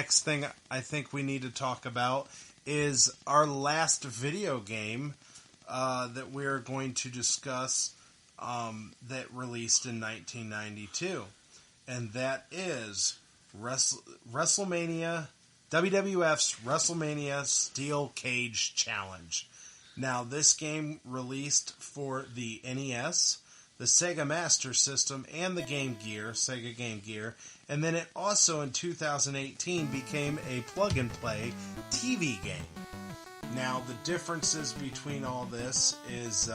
next thing I think we need to talk about is our last video game that we're going to discuss that released in 1992. And that is WrestleMania, WWF's WrestleMania Steel Cage Challenge. Now, this game released for the NES, the Sega Master System, and the GameGear, Sega GameGear. And then it also, in 2018, became a plug-and-play TV game. Now, the differences between all this is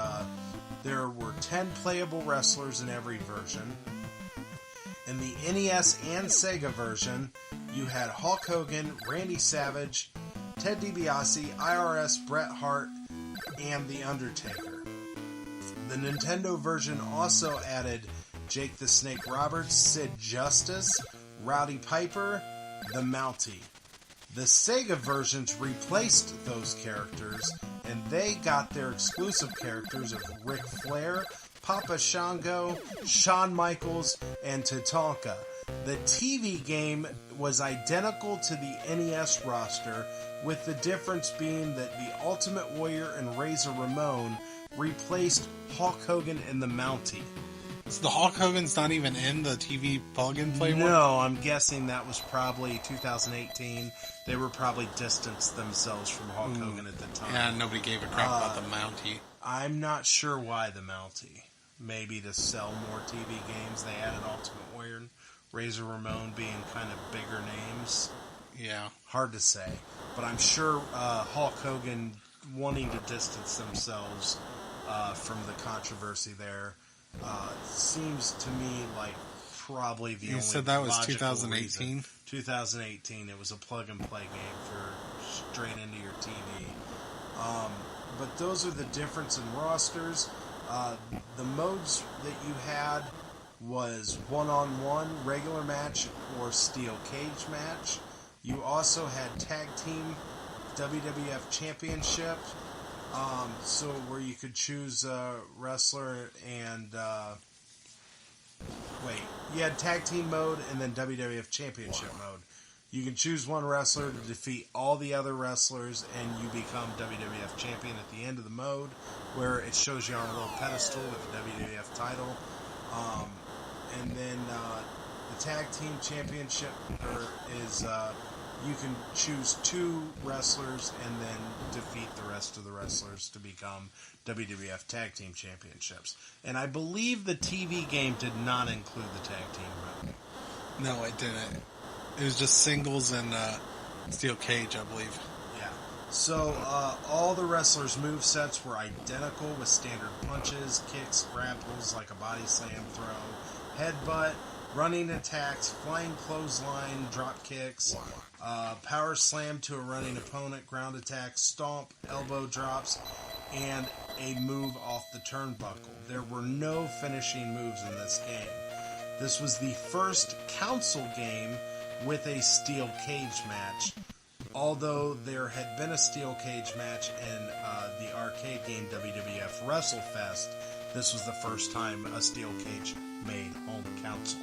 there were 10 playable wrestlers in every version. In the NES and Sega version, you had Hulk Hogan, Randy Savage, Ted DiBiase, IRS, Bret Hart, and The Undertaker. The Nintendo version also added Jake the Snake Roberts, Sid Justice, Rowdy Piper, the Mountie. The Sega versions replaced those characters, and they got their exclusive characters of Ric Flair, Papa Shango, Shawn Michaels, and Tatanka. The TV game was identical to the NES roster, with the difference being that the Ultimate Warrior and Razor Ramon replaced Hulk Hogan and the Mountie. So the Hulk Hogan's not even in the TV plug-and-play one? No, I'm guessing that was probably 2018. They were probably distanced themselves from Hulk Hogan at the time. Yeah, nobody gave a crap about the Mountie. I'm not sure why the Mountie. Maybe to sell more TV games, they added Ultimate Warrior and Razor Ramon being kind of bigger names. Yeah. Hard to say. But I'm sure Hulk Hogan wanting to distance themselves from the controversy there seems to me like probably the only. You said that was logical 2018? Reason. 2018. It was a plug-and-play game for straight into your TV. But those are the difference in rosters. The modes that you had was one-on-one, regular match, or steel cage match. You also had tag team WWF Championship, so where you could choose a wrestler and you had tag team mode and then WWF Championship mode. You can choose one wrestler to defeat all the other wrestlers, and you become WWF champion at the end of the mode, where it shows you on a little pedestal with the WWF title. And then the tag team championship is you can choose two wrestlers and then defeat the rest of the wrestlers to become WWF Tag Team Championships. And I believe the TV game did not include the tag team mode. No, it didn't. It was just singles and steel cage, I believe. Yeah. So all the wrestlers' movesets were identical with standard punches, kicks, grapples like a body slam, throw, headbutt, running attacks, flying clothesline, drop kicks, power slam to a running opponent, ground attack, stomp, elbow drops, and a move off the turnbuckle. There were no finishing moves in this game. This was the first console game with a steel cage match, although there had been a steel cage match in the arcade game WWF WrestleFest. This was the first time a steel cage made home console.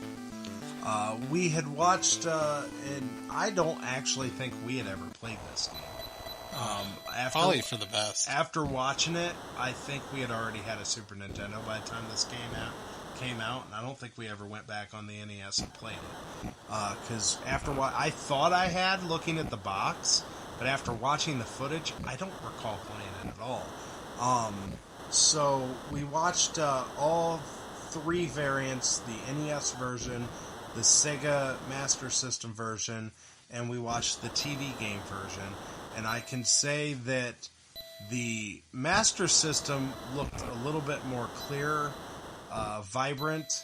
We had watched, and I don't actually think we had ever played this game. Probably for the best. After watching it, I think we had already had a Super Nintendo by the time this came out, and I don't think we ever went back on the NES and played it. Because after what I thought I had looking at the box, but after watching the footage, I don't recall playing it at all. So we watched all three variants: the NES version, the Sega Master System version, and we watched the TV game version. And I can say that the Master System looked a little bit more clear, vibrant,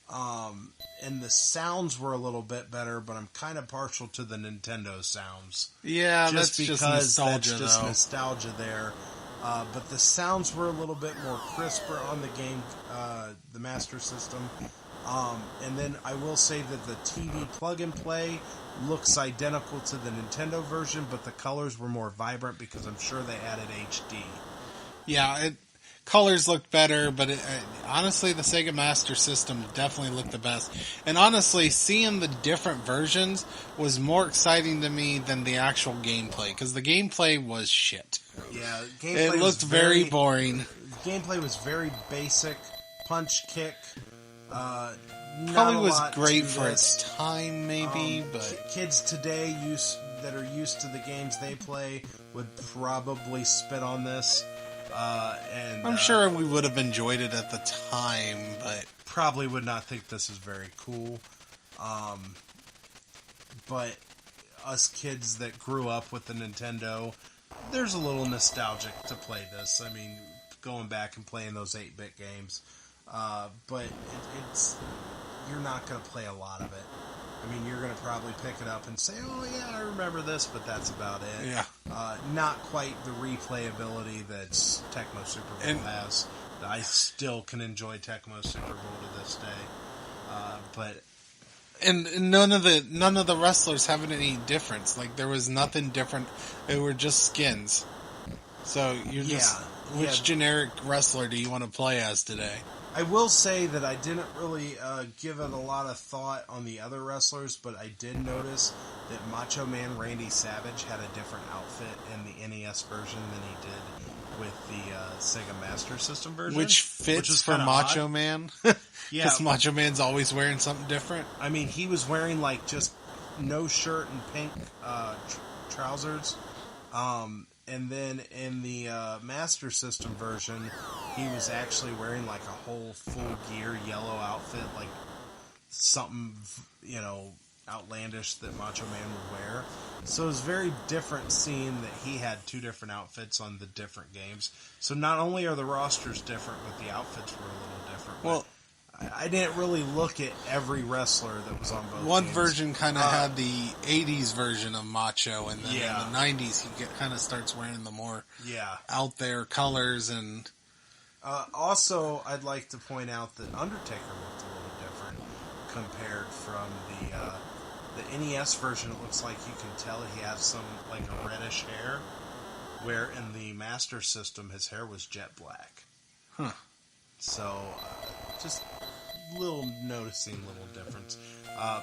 and the sounds were a little bit better, but I'm kind of partial to the Nintendo sounds. Yeah, that's just nostalgia, that's just nostalgia there. But the sounds were a little bit more crisper on the game, the Master System. And then I will say that the TV plug-and-play looks identical to the Nintendo version, but the colors were more vibrant because I'm sure they added HD. Yeah, colors looked better, but honestly, the Sega Master System definitely looked the best. And honestly, seeing the different versions was more exciting to me than the actual gameplay, because the gameplay was shit. Yeah, gameplay It looked very boring. Gameplay was very basic, punch, kick. Probably was great for its time, maybe, but kids today that are used to the games they play would probably spit on this. And I'm sure we would have enjoyed it at the time, but probably would not think this is very cool. But us kids that grew up with the Nintendo, there's a little nostalgic to play this. I mean, going back and playing those 8-bit games. But it's you're not going to play a lot of it. I mean, you're going to probably pick it up and say, oh, yeah, I remember this, but that's about it. Yeah. Not quite the replayability that Tecmo Super Bowl has. I still can enjoy Tecmo Super Bowl to this day. But And none of the wrestlers have any difference. Like, there was nothing different. They were just skins. So you're just which generic wrestler do you want to play as today? I will say that I didn't really give it a lot of thought on the other wrestlers, but I did notice that Macho Man Randy Savage had a different outfit in the NES version than he did with the Sega Master System version. Which fits for Macho Man. Yeah. Because Macho Man's always wearing something different. I mean, he was wearing like just no shirt and pink trousers. And then in the Master System version, he was actually wearing like a whole full gear yellow outfit, like something, outlandish that Macho Man would wear. So it was very different seeing that he had two different outfits on the different games. So not only are the rosters different, but the outfits were a little different. Well, I didn't really look at every wrestler that was on both one games. version kind of had the 80s version of Macho, and then in the 90s he kind of starts wearing the more out there colors. And also, I'd like to point out that Undertaker looked a little different compared from the NES version. It looks like you can tell he has some like a reddish hair, where in the Master System his hair was jet black. Huh. So just noticing little difference.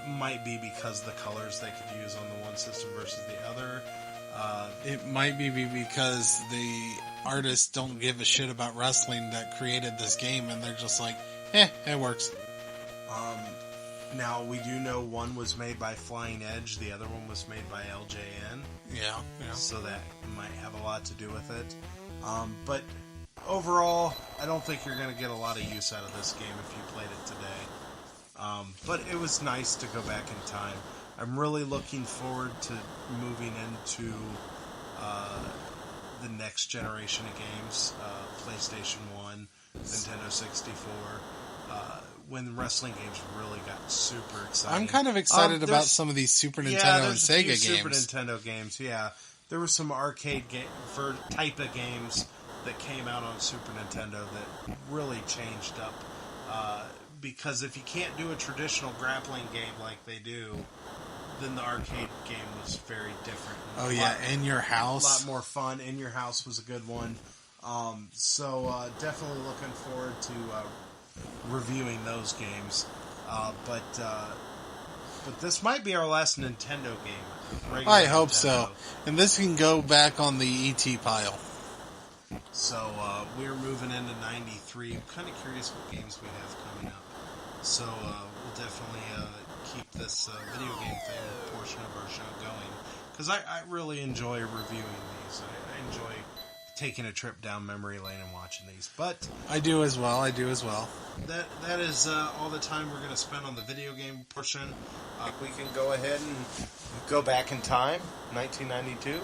Might be because the colors they could use on the one system versus the other. It might be because the artists don't give a shit about wrestling that created this game, and they're just like, it works. Now, we do know one was made by Flying Edge, the other one was made by LJN. Yeah. So that might have a lot to do with it. But overall, I don't think you're going to get a lot of use out of this game if you played it today. But it was nice to go back in time. I'm really looking forward to moving into the next generation of games, PlayStation 1, Nintendo 64, when wrestling games really got super exciting. I'm kind of excited about some of these Super Nintendo and Sega games. Super Nintendo games, yeah. There were some arcade type of games that came out on Super Nintendo that really changed up. Because if you can't do a traditional grappling game like they do, then the arcade game was very different. In Your House. A lot more fun. In Your House was a good one. So definitely looking forward to reviewing those games. But this might be our last Nintendo game. I hope so. And this can go back on the ET pile. So we're moving into 93. I'm kind of curious what games we have coming up. So we'll definitely keep this video game thing portion of our show going. Because I really enjoy reviewing these. I enjoy taking a trip down memory lane and watching these. But I do as well. That is all the time we're going to spend on the video game portion. We can go ahead and go back in time, 1992.